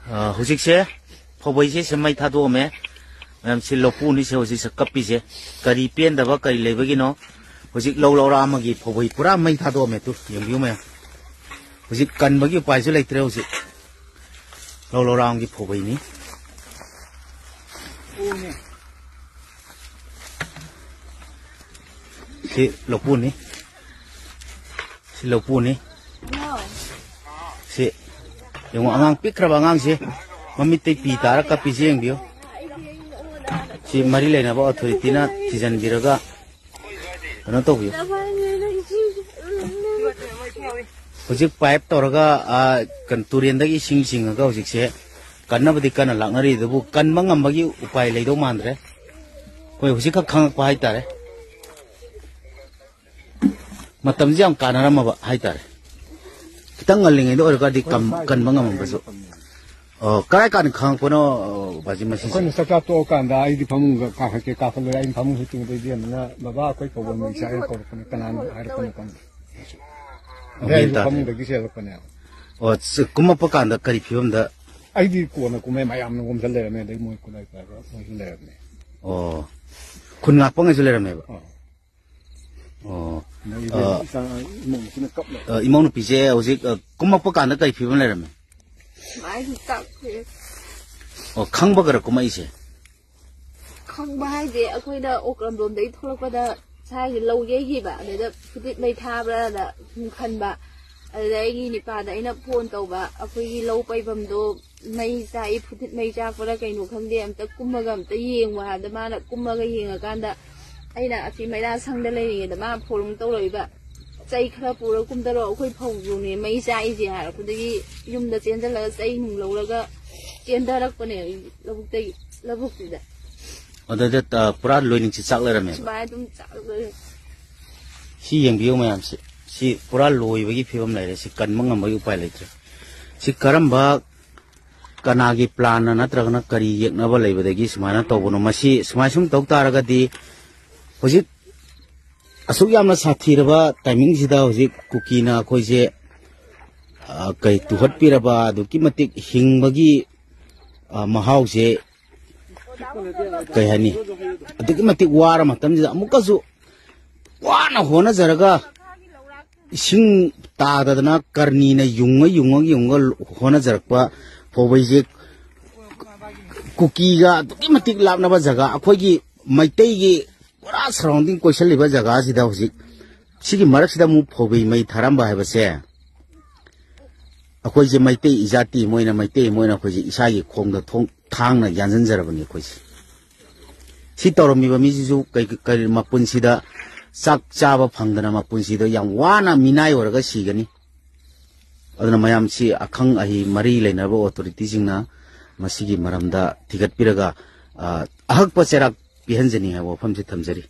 Hujikse, Poboise, Semai Tadome, Silopunis, Hojis, Capise, Caripian, the Vakari Levagino, Hujik Lola Magi, Poboi Pura, Mai Tadome, Yume, Hujik Kanbagi, Paisole Treusi, Lola Rangi Pobini. Si Lopuni, si yung angang pikrabangang si mamit pitara kapisi yung bio si Marilay na ba authority na sijan biraga ano to bio hujik pipe toraga kan turian dagi sing aga hujik se kanna badi kana langnari debu kan mangambagi upai leido mandre koi hujik ka khang pa haitare matam jam kanara ma haitare kitang ngaling itu orang di kan mangam baso. Oh, kaya kan khang kono baji masih. Kon saka to kan da ai di pamung ka ke ka ko ai pamung hitung de dia na baba ko ko bon sa ko ko kanan har ko kon. Ai pamung de gise ko ne. Oh, kuma pakan da kari film da. Ai di ko na kuma mayam na gum sale me dai mo ko dai ka mo sale me. Oh. Kun ngapang sale me ba. Oh. Imong nu pise hojik kuma pakan da kari film le me. Mai tak. Oh, khang ba gara kuma ise. Khang ba hai de akoi da okram dom dai tholak ba da sai lo ye gi ba da phutit mai tha ba da khan ba adai ni pa da ina phone tau ba akoi gi lo pai bam do mai sai phutit mai ja ko da kai nu khang de am ta kuma gam ta yeng wa da ma na kuma ga yeng akan da aina afi mai da sang da le ni da ma phulung tau loi ba sai khara pura kum da ro akoi phong ru ni mai sai ji ha ku dagi yum da chen da la sai nung lo la ga chen da rak pa ne labuk tai labuk ti da Ada pura loining si sak le me. Ba dum sak le Si yang biu mayam si pura loi bagi film le si kan mangam bagi upai le. Si karamba kanagi plan na tragna kari yek na ba le badagi semana to bono masi semasum tok taraga di hojik asuk yamna sathi raba timing sida hojik kukina khoi je kai tuhat piraba du ki matik hingbagi mahau je kai hani aduki matik wara matam ji amukasu wana hona zaraga ising ta dadana karni na yunga hona zarakpa phobei je kuki ga aduki matik lapna ba jaga akhoi gi maitai gi pura surrounding question liba jaga sida hojik sigi marak sida mu phobei mai tharamba haiba se akhoi je maitai izati moina khoi je isa gi khong da thang na yanjan jarabani khoi si toromi ba mi ju kai mapun sida sak chaba phangdana mapun sida yang wana minai oraga sigani aduna mayam si akhang ahi mari leinaba authority jingna masigi maramda thigat piraga ahak pacherak pihanjani ha wafam si thamjari